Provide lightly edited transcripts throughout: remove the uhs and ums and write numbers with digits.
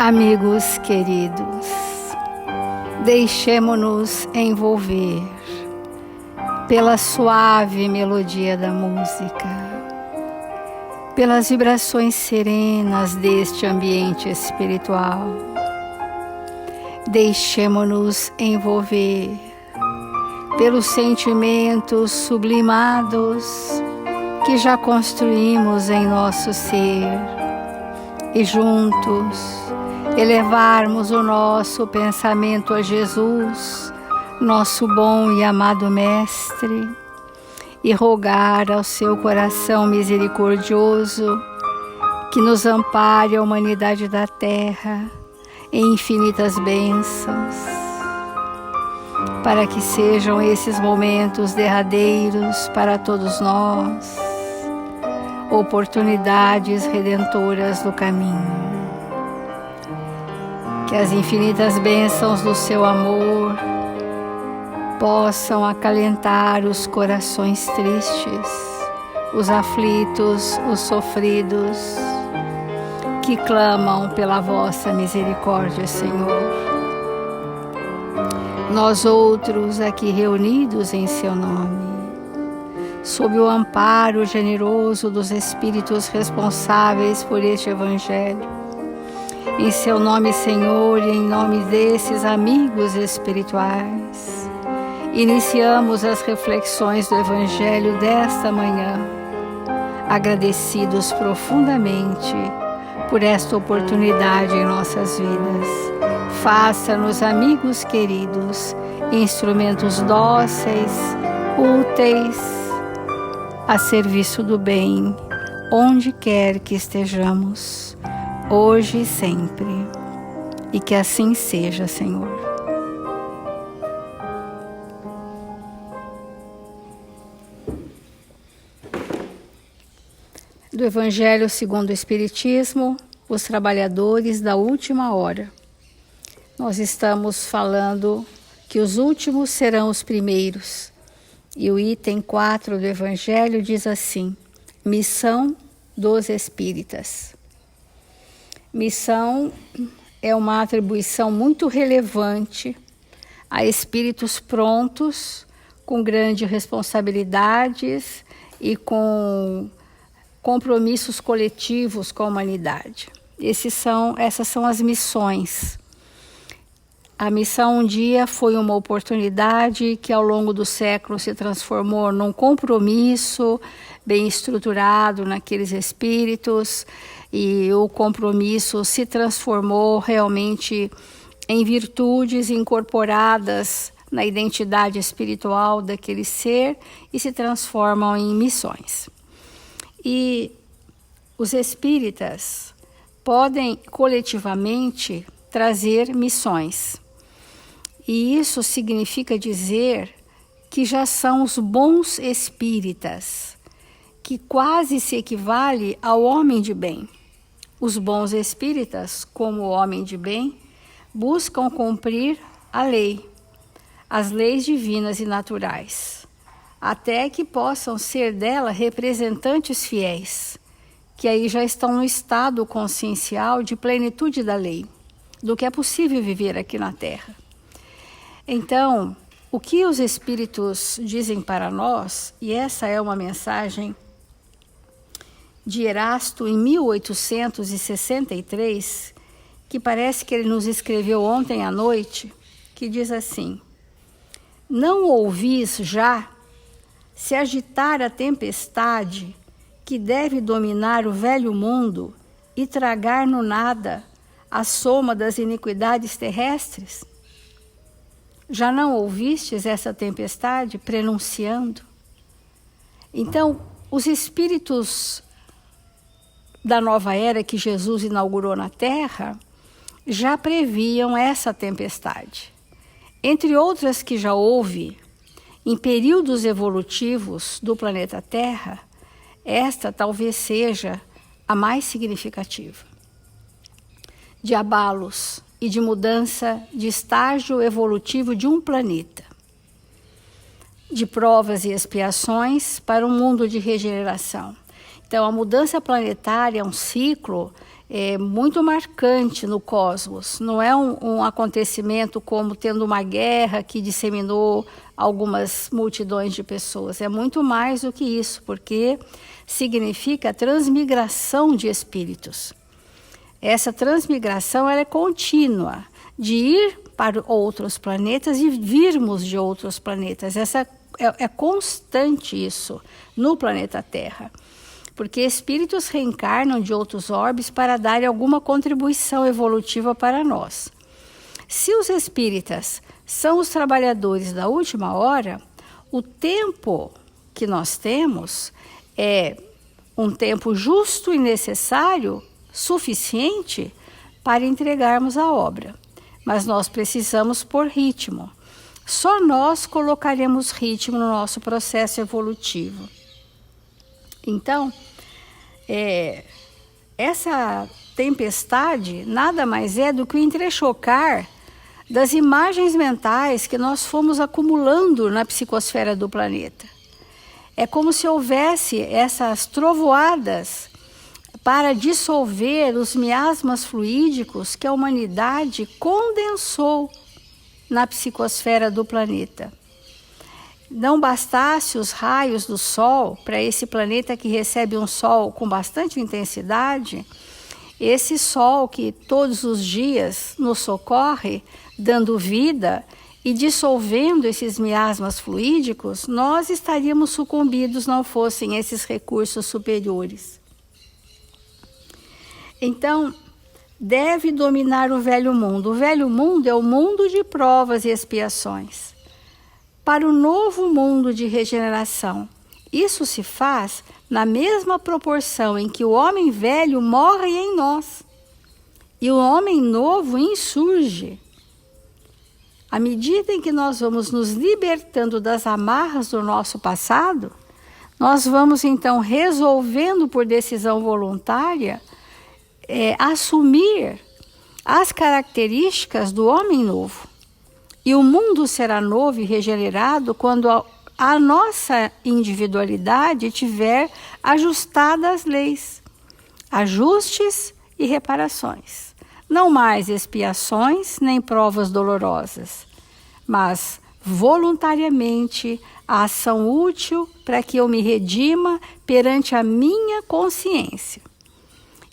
Amigos queridos, deixemo-nos envolver pela suave melodia da música, pelas vibrações serenas deste ambiente espiritual. Deixemo-nos envolver pelos sentimentos sublimados que já construímos em nosso ser e juntos elevarmos o nosso pensamento a Jesus, nosso bom e amado Mestre, e rogar ao seu coração misericordioso que nos ampare a humanidade da Terra em infinitas bênçãos, para que sejam esses momentos derradeiros para todos nós, oportunidades redentoras do caminho. Que as infinitas bênçãos do seu amor possam acalentar os corações tristes, os aflitos, os sofridos, que clamam pela vossa misericórdia, Senhor. Nós outros aqui reunidos em seu nome, sob o amparo generoso dos Espíritos responsáveis por este Evangelho, em seu nome, Senhor, e em nome desses amigos espirituais, iniciamos as reflexões do Evangelho desta manhã, agradecidos profundamente por esta oportunidade em nossas vidas. Faça-nos, amigos queridos, instrumentos dóceis, úteis, a serviço do bem, onde quer que estejamos, hoje e sempre, e que assim seja, Senhor. Do Evangelho segundo o Espiritismo, os trabalhadores da última hora. Nós estamos falando que os últimos serão os primeiros. E o item 4 do Evangelho diz assim: missão dos espíritas. Missão é uma atribuição muito relevante a espíritos prontos, com grandes responsabilidades e com compromissos coletivos com a humanidade. Essas são as missões. A missão um dia foi uma oportunidade que ao longo do século se transformou num compromisso bem estruturado naqueles espíritos, e o compromisso se transformou realmente em virtudes incorporadas na identidade espiritual daquele ser e se transformam em missões. E os espíritas podem coletivamente trazer missões. E isso significa dizer que já são os bons espíritas, que quase se equivale ao homem de bem. Os bons espíritas, como homem de bem, buscam cumprir a lei, as leis divinas e naturais, até que possam ser dela representantes fiéis, que aí já estão no estado consciencial de plenitude da lei, do que é possível viver aqui na Terra. Então, o que os Espíritos dizem para nós, e essa é uma mensagem de Erasto em 1863, que parece que ele nos escreveu ontem à noite, que diz assim: não ouvis já se agitar a tempestade que deve dominar o velho mundo e tragar no nada a soma das iniquidades terrestres? Já não ouvistes essa tempestade prenunciando? Então, os espíritos da nova era que Jesus inaugurou na Terra já previam essa tempestade. Entre outras que já houve em períodos evolutivos do planeta Terra, esta talvez seja a mais significativa. De abalos e de mudança de estágio evolutivo de um planeta. De provas e expiações para um mundo de regeneração. Então, a mudança planetária é um ciclo muito marcante no cosmos. Não é um acontecimento como tendo uma guerra que disseminou algumas multidões de pessoas. É muito mais do que isso, porque significa transmigração de espíritos. Essa transmigração ela é contínua, de ir para outros planetas e virmos de outros planetas. É constante isso no planeta Terra, porque espíritos reencarnam de outros orbes para dar alguma contribuição evolutiva para nós. Se os espíritas são os trabalhadores da última hora, o tempo que nós temos é um tempo justo e necessário, suficiente para entregarmos a obra. Mas nós precisamos pôr ritmo. Só nós colocaremos ritmo no nosso processo evolutivo. Então, essa tempestade nada mais é do que o entrechocar das imagens mentais que nós fomos acumulando na psicosfera do planeta. É como se houvesse essas trovoadas para dissolver os miasmas fluídicos que a humanidade condensou na psicosfera do planeta. Não bastasse os raios do Sol para esse planeta que recebe um Sol com bastante intensidade, esse Sol que todos os dias nos socorre, dando vida e dissolvendo esses miasmas fluídicos, nós estaríamos sucumbidos não fossem esses recursos superiores. Então, deve dominar o velho mundo. O velho mundo é o mundo de provas e expiações. Para o novo mundo de regeneração, isso se faz na mesma proporção em que o homem velho morre em nós e o homem novo insurge. À medida em que nós vamos nos libertando das amarras do nosso passado, nós vamos então resolvendo por decisão voluntária assumir as características do homem novo. E o mundo será novo e regenerado quando a nossa individualidade tiver ajustada às leis, ajustes e reparações. Não mais expiações nem provas dolorosas, mas voluntariamente a ação útil para que eu me redima perante a minha consciência.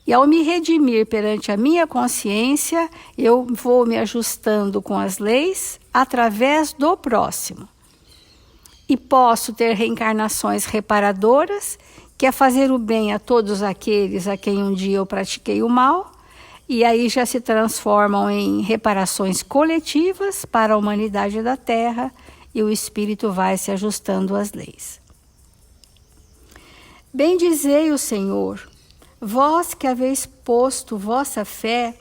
E ao me redimir perante a minha consciência, eu vou me ajustando com as leis através do próximo. E posso ter reencarnações reparadoras, que é fazer o bem a todos aqueles a quem um dia eu pratiquei o mal, e aí já se transformam em reparações coletivas para a humanidade da Terra, e o espírito vai se ajustando às leis. Bendizei o Senhor, vós que haveis posto vossa fé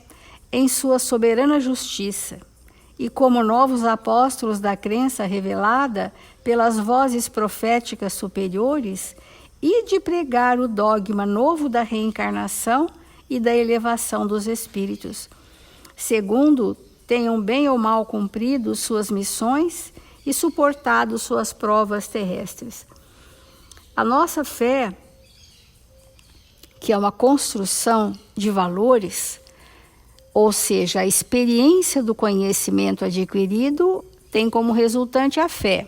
em sua soberana justiça, e como novos apóstolos da crença revelada pelas vozes proféticas superiores, e de pregar o dogma novo da reencarnação e da elevação dos espíritos, segundo tenham bem ou mal cumprido suas missões e suportado suas provas terrestres. A nossa fé, que é uma construção de valores, ou seja, a experiência do conhecimento adquirido tem como resultante a fé.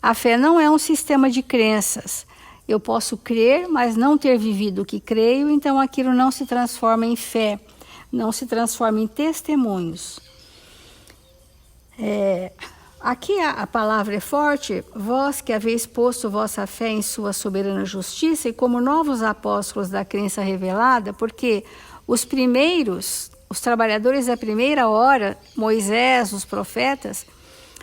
A fé não é um sistema de crenças. Eu posso crer, mas não ter vivido o que creio, então aquilo não se transforma em fé, não se transforma em testemunhos. Aqui a palavra é forte, vós que haveis posto vossa fé em sua soberana justiça e como novos apóstolos da crença revelada, porque os primeiros, os trabalhadores da primeira hora, Moisés, os profetas,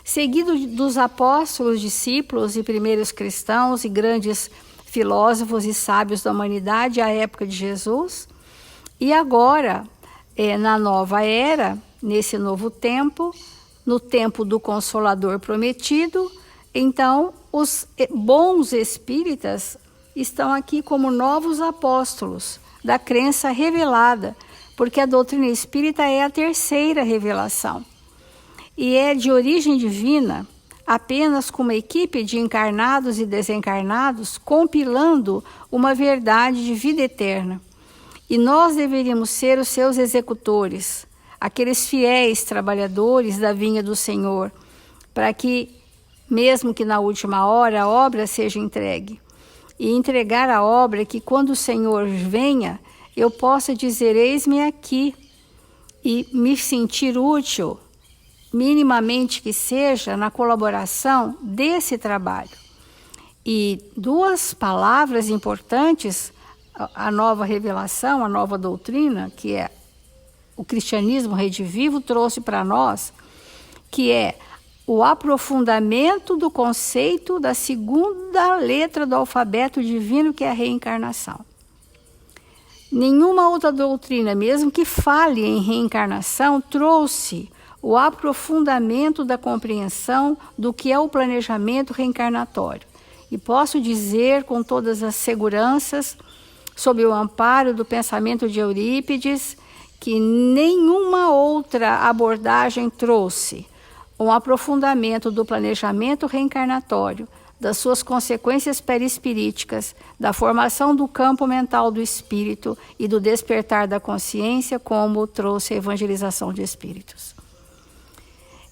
seguido dos apóstolos, discípulos e primeiros cristãos e grandes filósofos e sábios da humanidade à época de Jesus, e agora, na nova era, nesse novo tempo, no tempo do Consolador prometido, então os bons espíritas estão aqui como novos apóstolos da crença revelada, porque a doutrina espírita é a terceira revelação. E é de origem divina, apenas com uma equipe de encarnados e desencarnados compilando uma verdade de vida eterna. E nós deveríamos ser os seus executores, aqueles fiéis trabalhadores da vinha do Senhor, para que, mesmo que na última hora, a obra seja entregue. E entregar a obra que, quando o Senhor venha, eu possa dizer: eis-me aqui, e me sentir útil, minimamente que seja, na colaboração desse trabalho. E duas palavras importantes, a nova revelação, a nova doutrina, que é o cristianismo redivivo, trouxe para nós, que é o aprofundamento do conceito da segunda letra do alfabeto divino, que é a reencarnação. Nenhuma outra doutrina, mesmo que fale em reencarnação, trouxe o aprofundamento da compreensão do que é o planejamento reencarnatório. E posso dizer com todas as seguranças, sob o amparo do pensamento de Eurípides, que nenhuma outra abordagem trouxe um aprofundamento do planejamento reencarnatório, das suas consequências perispiríticas, da formação do campo mental do espírito e do despertar da consciência, como trouxe a evangelização de espíritos.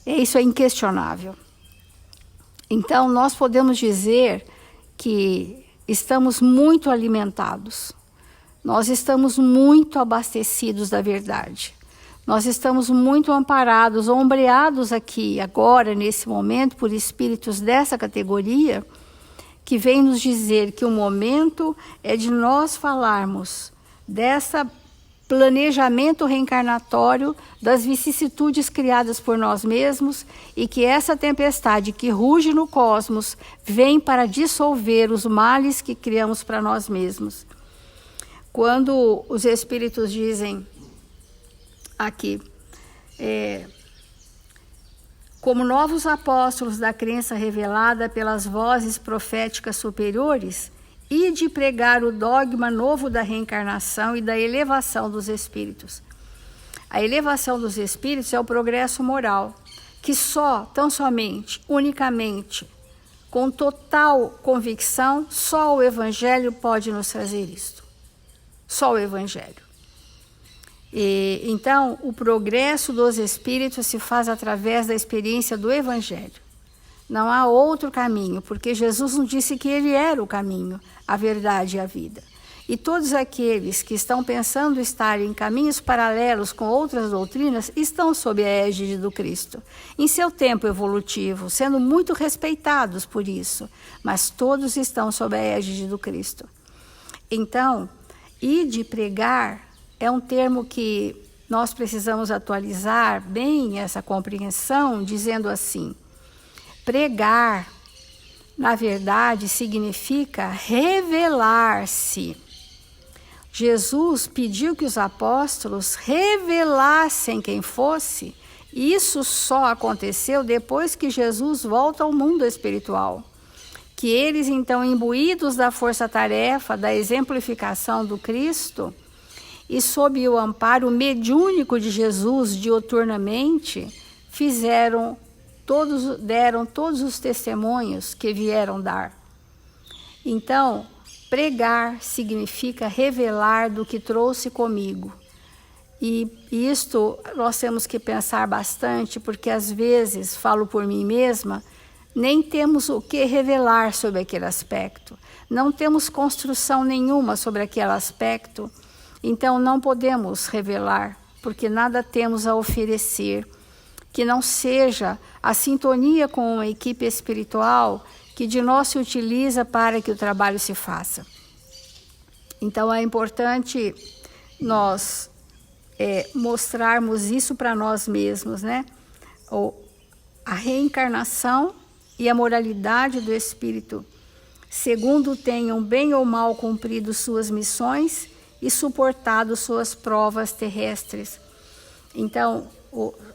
Isso é inquestionável. Então, nós podemos dizer que estamos muito alimentados, nós estamos muito abastecidos da verdade. Nós estamos muito amparados, ombreados aqui, agora, nesse momento, por espíritos dessa categoria, que vêm nos dizer que o momento é de nós falarmos desse planejamento reencarnatório, das vicissitudes criadas por nós mesmos, e que essa tempestade que ruge no cosmos vem para dissolver os males que criamos para nós mesmos. Quando os espíritos dizem aqui, como novos apóstolos da crença revelada pelas vozes proféticas superiores, e de pregar o dogma novo da reencarnação e da elevação dos espíritos. A elevação dos espíritos é o progresso moral, que tão somente, unicamente, com total convicção, só o Evangelho pode nos trazer isto. Só o Evangelho. Então, o progresso dos espíritos se faz através da experiência do Evangelho. Não há outro caminho, porque Jesus nos disse que ele era o caminho, a verdade e a vida. E todos aqueles que estão pensando estar em caminhos paralelos com outras doutrinas estão sob a égide do Cristo, em seu tempo evolutivo, sendo muito respeitados por isso, mas todos estão sob a égide do Cristo. Então, de pregar é um termo que nós precisamos atualizar bem essa compreensão, dizendo assim: pregar, na verdade, significa revelar-se. Jesus pediu que os apóstolos revelassem quem fosse. Isso só aconteceu depois que Jesus volta ao mundo espiritual. Que eles, então, imbuídos da força-tarefa, da exemplificação do Cristo, e sob o amparo mediúnico de Jesus diuturnamente, deram todos os testemunhos que vieram dar. Então, pregar significa revelar do que trouxe comigo. E isto nós temos que pensar bastante, porque às vezes, falo por mim mesma, nem temos o que revelar sobre aquele aspecto. Não temos construção nenhuma sobre aquele aspecto. Então não podemos revelar, porque nada temos a oferecer que não seja a sintonia com uma equipe espiritual que de nós se utiliza para que o trabalho se faça. Então é importante nós mostrarmos isso para nós mesmos, né? A reencarnação e a moralidade do espírito, segundo tenham bem ou mal cumprido suas missões e suportado suas provas terrestres. Então,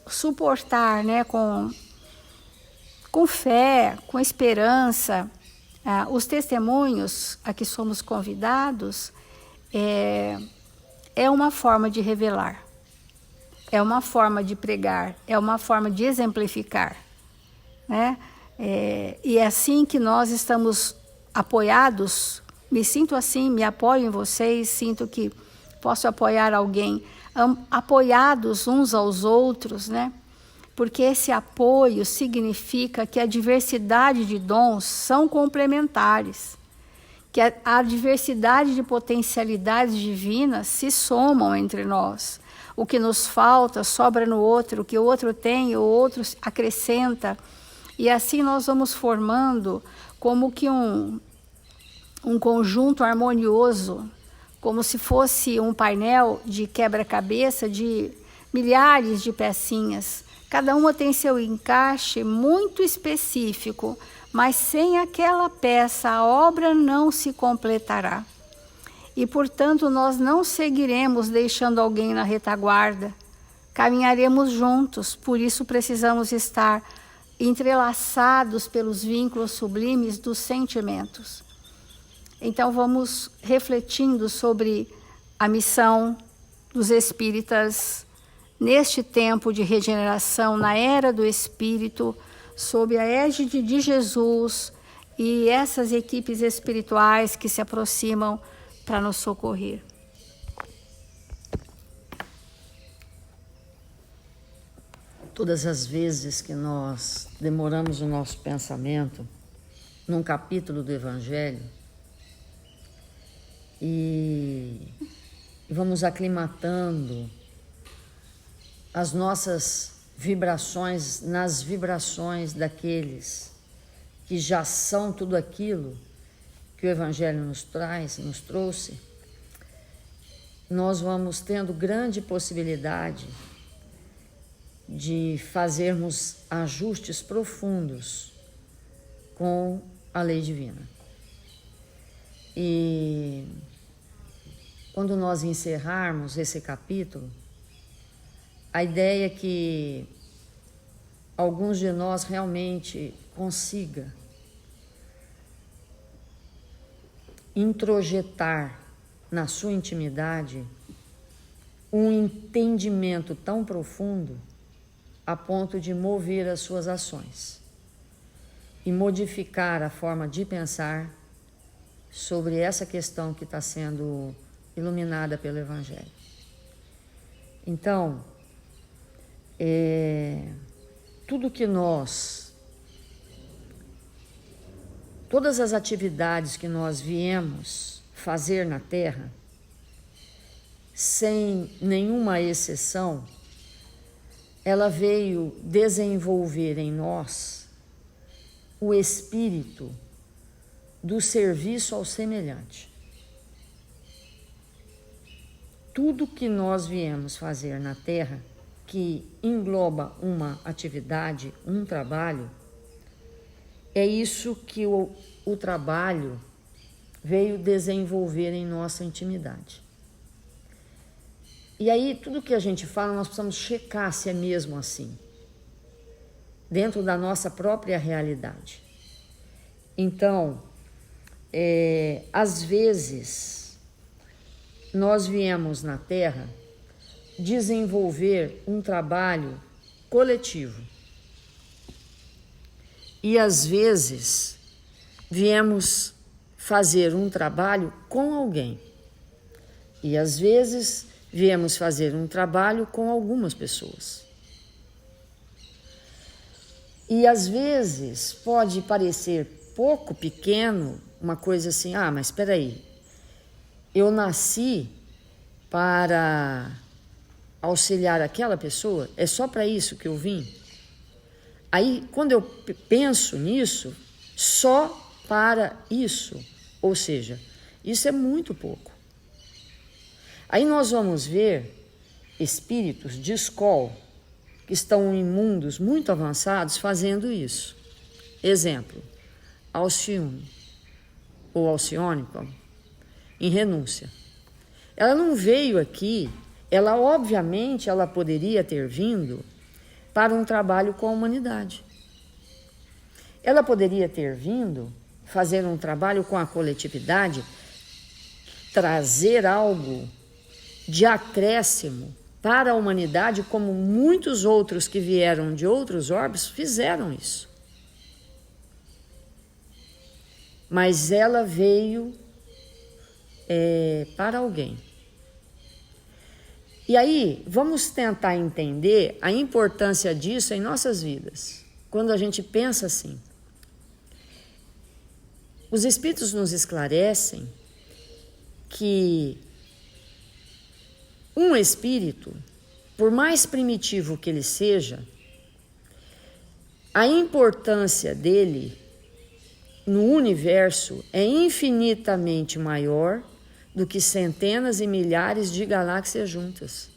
suportar, né, com fé, com esperança, os testemunhos a que somos convidados é uma forma de revelar, é uma forma de pregar, é uma forma de exemplificar, né? E é assim que nós estamos apoiados. Me sinto assim, me apoio em vocês, sinto que posso apoiar alguém, apoiados uns aos outros, né? Porque esse apoio significa que a diversidade de dons são complementares, que a diversidade de potencialidades divinas se somam entre nós. O que nos falta sobra no outro, o que o outro tem, o outro acrescenta. E assim nós vamos formando como que um conjunto harmonioso, como se fosse um painel de quebra-cabeça de milhares de pecinhas. Cada uma tem seu encaixe muito específico, mas sem aquela peça a obra não se completará. E, portanto, nós não seguiremos deixando alguém na retaguarda, caminharemos juntos, por isso precisamos estar entrelaçados pelos vínculos sublimes dos sentimentos. Então vamos refletindo sobre a missão dos espíritas neste tempo de regeneração, na era do Espírito, sob a égide de Jesus e essas equipes espirituais que se aproximam para nos socorrer. Todas as vezes que nós demoramos o nosso pensamento num capítulo do Evangelho e vamos aclimatando as nossas vibrações nas vibrações daqueles que já são tudo aquilo que o Evangelho nos trouxe, nós vamos tendo grande possibilidade de fazermos ajustes profundos com a lei divina. E quando nós encerrarmos esse capítulo, a ideia é que alguns de nós realmente consiga introjetar na sua intimidade um entendimento tão profundo a ponto de mover as suas ações e modificar a forma de pensar sobre essa questão que está sendo iluminada pelo Evangelho. Então, tudo que todas as atividades que nós viemos fazer na Terra, sem nenhuma exceção, ela veio desenvolver em nós o espírito do serviço ao semelhante. Tudo que nós viemos fazer na Terra, que engloba uma atividade, um trabalho, é isso que o trabalho veio desenvolver em nossa intimidade. E aí, tudo que a gente fala, nós precisamos checar se é mesmo assim, dentro da nossa própria realidade. Então, às vezes, nós viemos na Terra desenvolver um trabalho coletivo. E, às vezes, viemos fazer um trabalho com alguém. E, às vezes, viemos fazer um trabalho com algumas pessoas. E, às vezes, pode parecer pouco, pequeno, uma coisa assim, mas espera aí, eu nasci para auxiliar aquela pessoa? É só para isso que eu vim? Aí, quando eu penso nisso, só para isso, ou seja, isso é muito pouco. Aí nós vamos ver espíritos de escola que estão em mundos muito avançados fazendo isso. Exemplo, Alcione, ou Alcione, em renúncia. Ela não veio aqui, obviamente ela poderia ter vindo para um trabalho com a humanidade. Ela poderia ter vindo fazer um trabalho com a coletividade, trazer algo de acréscimo para a humanidade, como muitos outros que vieram de outros orbes fizeram isso. mas ela veio para alguém. E aí, vamos tentar entender a importância disso em nossas vidas. Quando a gente pensa assim, os Espíritos nos esclarecem que um espírito, por mais primitivo que ele seja, a importância dele no universo é infinitamente maior do que centenas e milhares de galáxias juntas.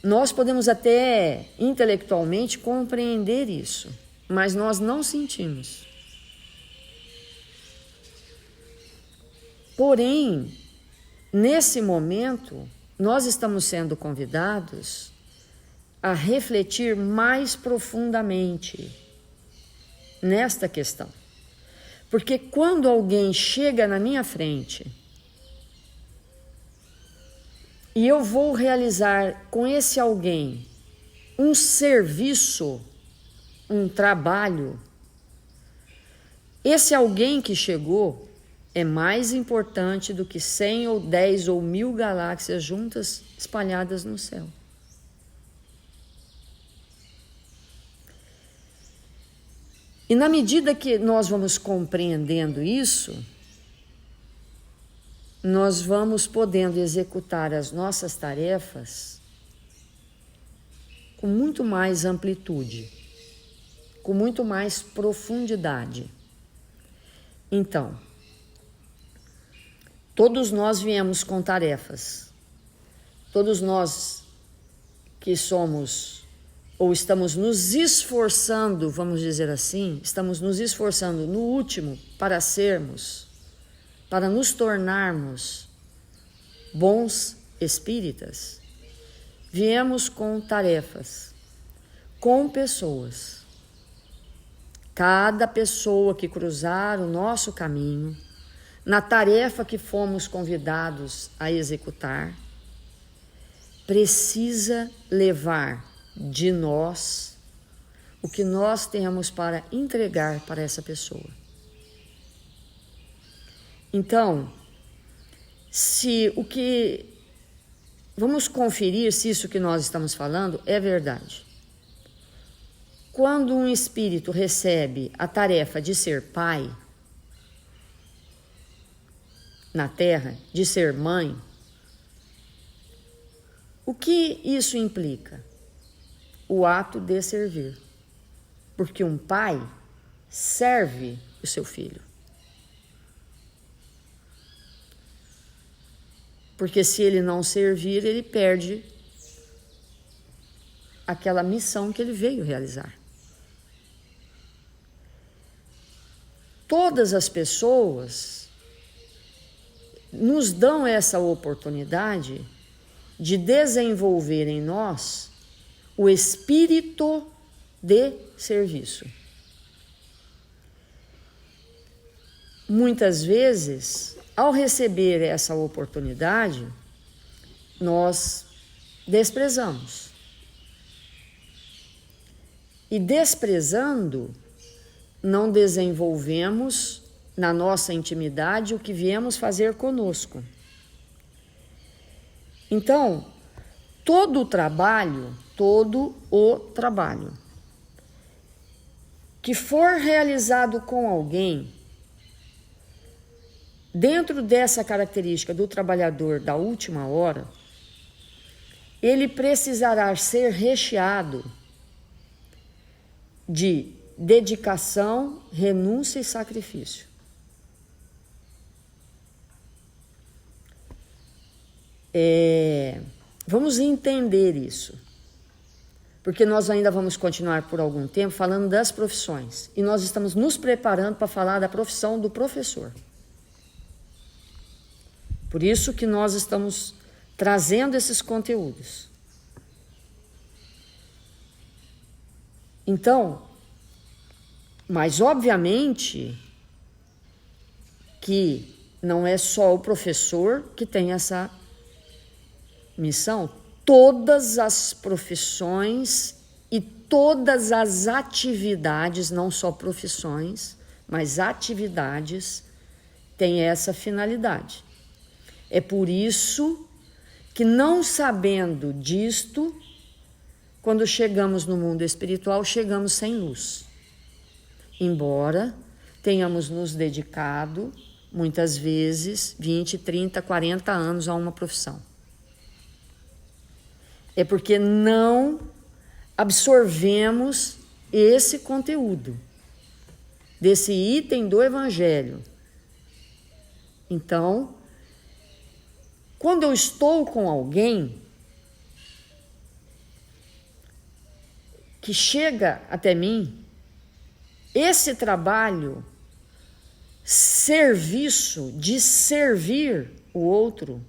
Nós podemos até intelectualmente compreender isso, mas nós não sentimos. Porém, nesse momento, nós estamos sendo convidados a refletir mais profundamente nesta questão. Porque quando alguém chega na minha frente e eu vou realizar com esse alguém um serviço, um trabalho, esse alguém que chegou é mais importante do que 100 ou 10 ou 1000 galáxias juntas espalhadas no céu. E na medida que nós vamos compreendendo isso, nós vamos podendo executar as nossas tarefas com muito mais amplitude, com muito mais profundidade. Então, todos nós viemos com tarefas. Todos nós que somos ou estamos nos esforçando, vamos dizer assim, estamos nos esforçando no último para sermos, para nos tornarmos bons espíritas, viemos com tarefas, com pessoas. Cada pessoa que cruzar o nosso caminho, na tarefa que fomos convidados a executar, precisa levar de nós o que nós temos para entregar para essa pessoa. Então, vamos conferir se isso que nós estamos falando é verdade. Quando um espírito recebe a tarefa de ser pai na Terra, de ser mãe, o que isso implica? O ato de servir. Porque um pai serve o seu filho. Porque se ele não servir, ele perde aquela missão que ele veio realizar. Todas as pessoas nos dão essa oportunidade de desenvolver em nós o espírito de serviço. Muitas vezes, ao receber essa oportunidade, nós desprezamos. E desprezando, não desenvolvemos na nossa intimidade o que viemos fazer conosco. Então, todo o trabalho que for realizado com alguém, dentro dessa característica do trabalhador da última hora, ele precisará ser recheado de dedicação, renúncia e sacrifício. Vamos entender isso, porque nós ainda vamos continuar por algum tempo falando das profissões, e nós estamos nos preparando para falar da profissão do professor. Por isso que nós estamos trazendo esses conteúdos. Então, mas obviamente que não é só o professor que tem essa missão. Todas as profissões E todas as atividades, não só profissões, mas atividades, têm essa finalidade. É por isso que, não sabendo disto, quando chegamos no mundo espiritual, chegamos sem luz. Embora tenhamos nos dedicado, muitas vezes, 20, 30, 40 anos a uma profissão. É porque não absorvemos esse conteúdo, desse item do Evangelho. Então, quando eu estou com alguém que chega até mim, esse trabalho, serviço de servir o outro,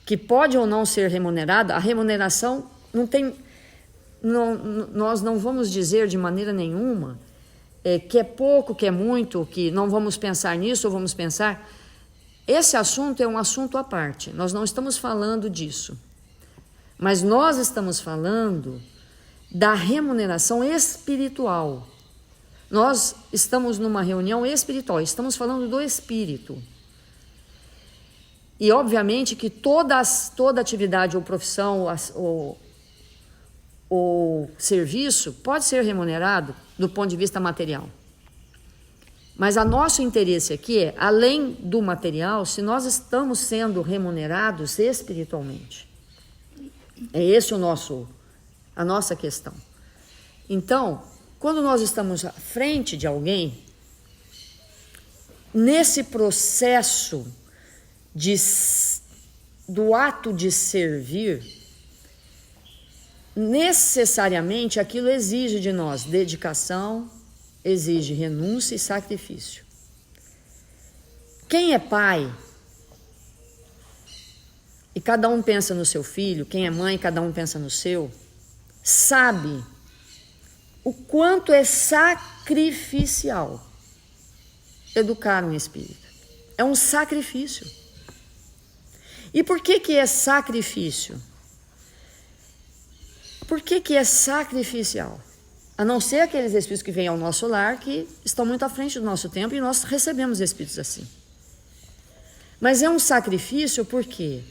que pode ou não ser remunerado, a remuneração não tem, nós não vamos dizer de maneira nenhuma que é pouco, que é muito, que não vamos pensar nisso ou vamos pensar. Esse assunto é um assunto à parte, nós não estamos falando disso, mas nós estamos falando da remuneração espiritual. Nós estamos numa reunião espiritual, estamos falando do espírito. E obviamente que toda atividade ou profissão ou serviço pode ser remunerado do ponto de vista material. Mas o nosso interesse aqui é, além do material, se nós estamos sendo remunerados espiritualmente. É esse a nossa questão. Então, quando nós estamos à frente de alguém, nesse processo do ato de servir, necessariamente aquilo exige de nós dedicação, exige renúncia e sacrifício. Quem é pai, e cada um pensa no seu filho, quem é mãe, cada um pensa no seu, sabe o quanto é sacrificial educar um espírito. É um sacrifício. E por que é sacrifício? Por que é sacrificial? A não ser aqueles espíritos que vêm ao nosso lar, que estão muito à frente do nosso tempo, e nós recebemos espíritos assim. Mas é um sacrifício por quê?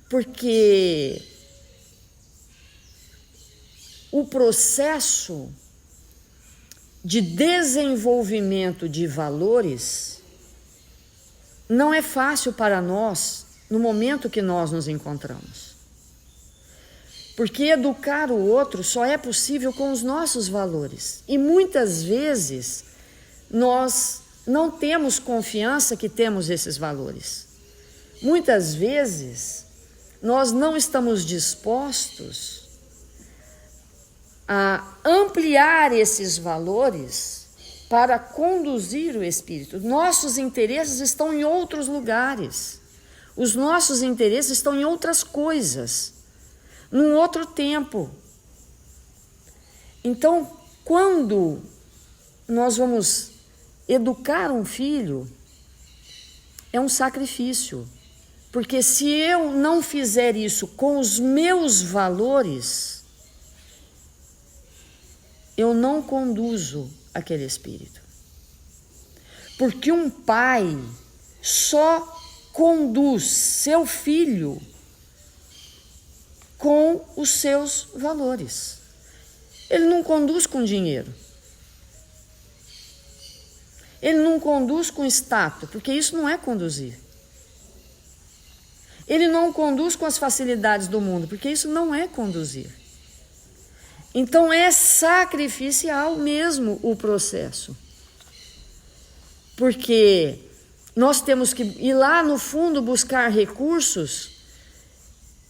Porque o processo de desenvolvimento de valores não é fácil para nós no momento que nós nos encontramos. Porque educar o outro só é possível com os nossos valores. E muitas vezes nós não temos confiança que temos esses valores. Muitas vezes nós não estamos dispostos a ampliar esses valores para conduzir o espírito. Nossos interesses estão em outros lugares. Os nossos interesses estão em outras coisas, num outro tempo. Então, quando nós vamos educar um filho, é um sacrifício. Porque se eu não fizer isso com os meus valores, eu não conduzo aquele espírito. Porque um pai só conduz seu filho com os seus valores. Ele não conduz com dinheiro. Ele não conduz com status, porque isso não é conduzir. Ele não conduz com as facilidades do mundo, porque isso não é conduzir. Então é sacrificial mesmo o processo. Porque nós temos que ir lá no fundo buscar recursos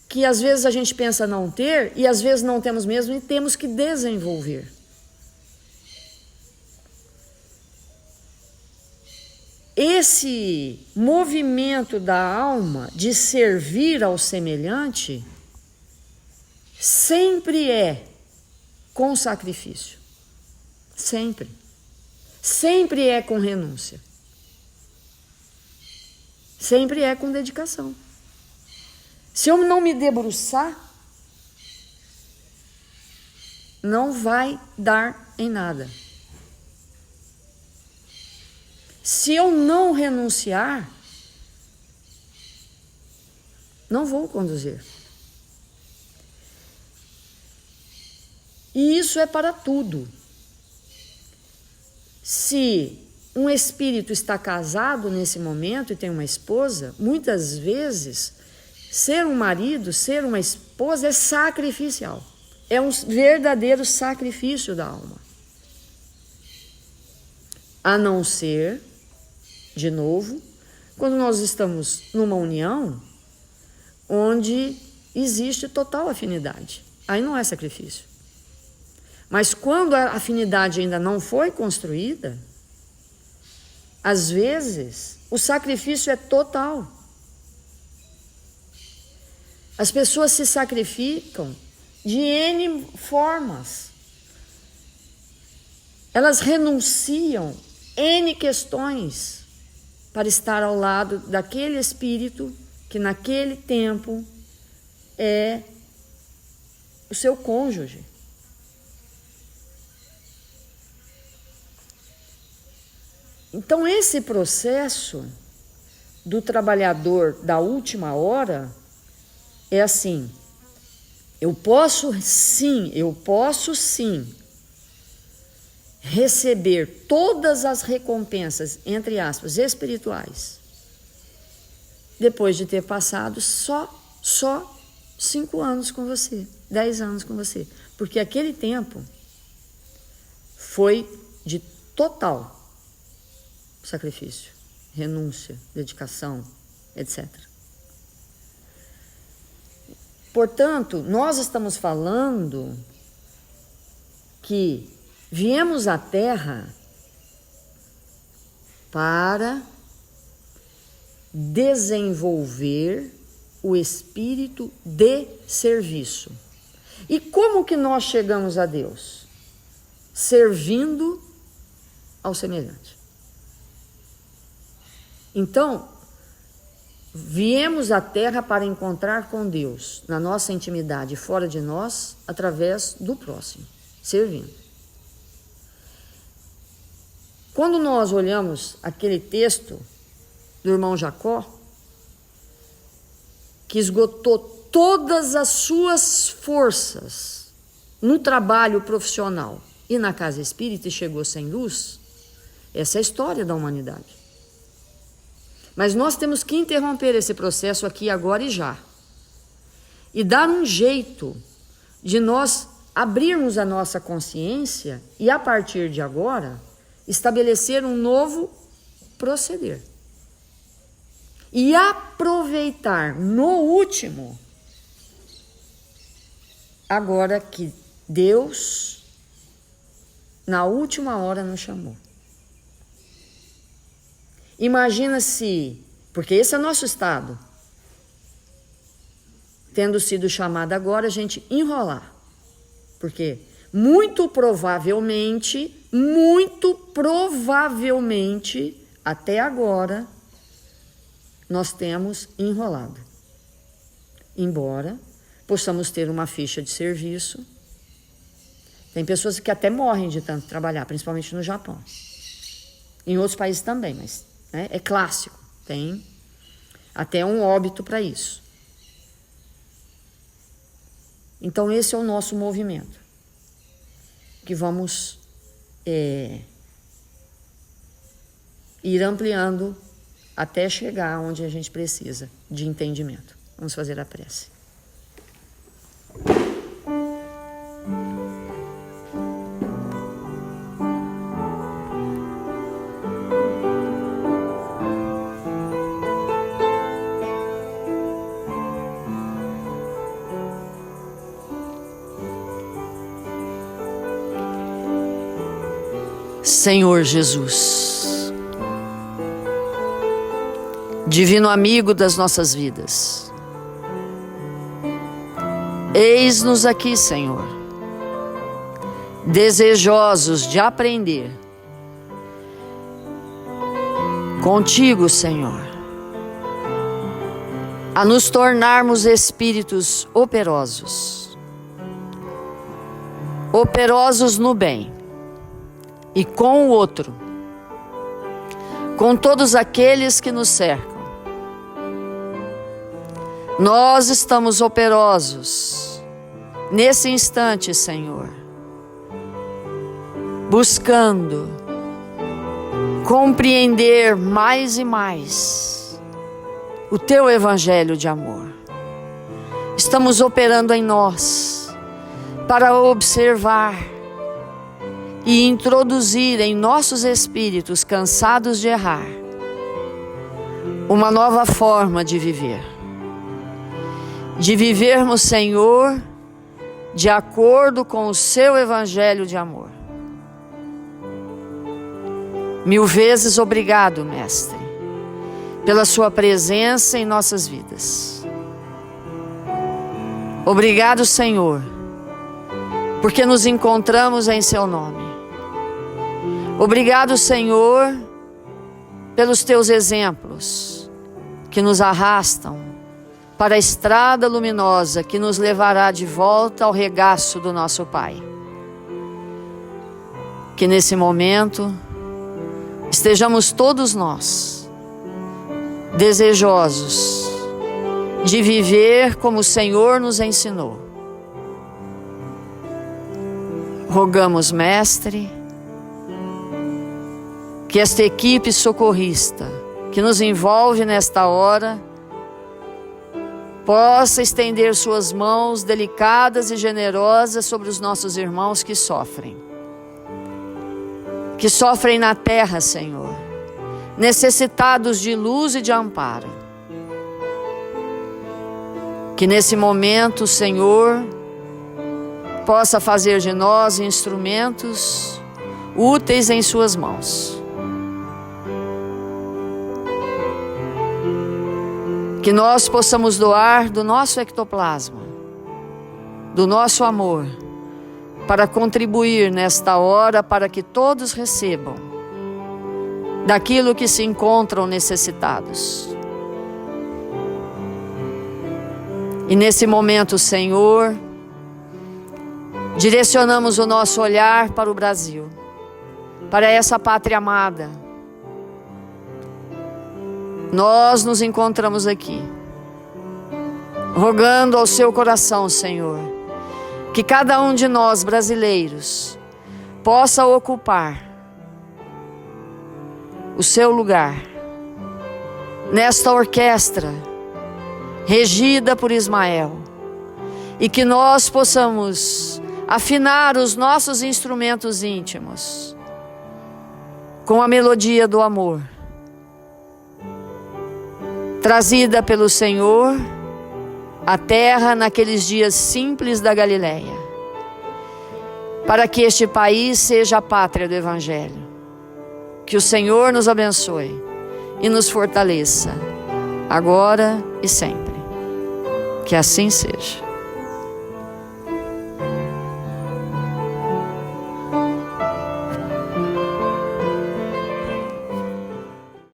que às vezes a gente pensa não ter e às vezes não temos mesmo e temos que desenvolver. Esse movimento da alma de servir ao semelhante sempre é com sacrifício. Sempre. Sempre é com renúncia. Sempre é com dedicação. Se eu não me debruçar não vai dar em nada. Se eu não renunciar, não vou conduzir. E isso é para tudo. Se um espírito está casado nesse momento e tem uma esposa, muitas vezes, ser um marido, ser uma esposa é sacrificial. É um verdadeiro sacrifício da alma. A não ser, de novo, quando nós estamos numa união onde existe total afinidade. Aí não é sacrifício. Mas quando a afinidade ainda não foi construída, às vezes o sacrifício é total. As pessoas se sacrificam de N formas. Elas renunciam N questões para estar ao lado daquele espírito que naquele tempo é o seu cônjuge. Então, esse processo do trabalhador da última hora é assim: eu posso sim receber todas as recompensas, entre aspas, espirituais, depois de ter passado só 5 anos com você, 10 anos com você, porque aquele tempo foi de total sacrifício, renúncia, dedicação, etc. Portanto, nós estamos falando que viemos à Terra para desenvolver o espírito de serviço. E como que nós chegamos a Deus? Servindo ao semelhante. Então, viemos à Terra para encontrar com Deus, na nossa intimidade, fora de nós, através do próximo, servindo. Quando nós olhamos aquele texto do irmão Jacó, que esgotou todas as suas forças no trabalho profissional e na casa espírita e chegou sem luz, essa é a história da humanidade. Mas nós temos que interromper esse processo aqui, agora e já. E dar um jeito de nós abrirmos a nossa consciência e, a partir de agora, estabelecer um novo proceder. E aproveitar no último, agora que Deus, na última hora, nos chamou. Imagina se, porque esse é o nosso estado, tendo sido chamado agora, a gente enrolar. Porque muito provavelmente, até agora, nós temos enrolado. Embora possamos ter uma ficha de serviço. Tem pessoas que até morrem de tanto trabalhar, principalmente no Japão. Em outros países também, mas é clássico. Tem até um óbito para isso. Então, esse é o nosso movimento. Que vamos ir ampliando até chegar onde a gente precisa de entendimento. Vamos fazer a prece. Senhor Jesus, divino amigo das nossas vidas, eis-nos aqui, Senhor, desejosos de aprender contigo, Senhor, a nos tornarmos espíritos operosos, operosos no bem e com o outro, com todos aqueles que nos cercam. Nós estamos operosos nesse instante, Senhor, buscando compreender mais e mais o Teu Evangelho de amor. Estamos operando em nós para observar e introduzir em nossos espíritos cansados de errar uma nova forma de viver. De vivermos, Senhor, de acordo com o Seu Evangelho de amor. Mil vezes obrigado, Mestre, pela Sua presença em nossas vidas. Obrigado, Senhor, porque nos encontramos em Seu nome. Obrigado, Senhor, pelos Teus exemplos que nos arrastam para a estrada luminosa que nos levará de volta ao regaço do nosso Pai. Que nesse momento estejamos todos nós desejosos de viver como o Senhor nos ensinou. Rogamos, Mestre, que esta equipe socorrista que nos envolve nesta hora possa estender suas mãos delicadas e generosas sobre os nossos irmãos que sofrem na terra, Senhor, necessitados de luz e de amparo. Que nesse momento, Senhor, possa fazer de nós instrumentos úteis em Suas mãos. Que nós possamos doar do nosso ectoplasma, do nosso amor, para contribuir nesta hora para que todos recebam daquilo que se encontram necessitados. E nesse momento, Senhor, direcionamos o nosso olhar para o Brasil, para essa pátria amada. Nós nos encontramos aqui, rogando ao Seu coração, Senhor, que cada um de nós brasileiros possa ocupar o seu lugar nesta orquestra regida por Ismael, e que nós possamos afinar os nossos instrumentos íntimos com a melodia do amor, trazida pelo Senhor à terra naqueles dias simples da Galileia, para que este país seja a pátria do Evangelho. Que o Senhor nos abençoe e nos fortaleça, agora e sempre. Que assim seja.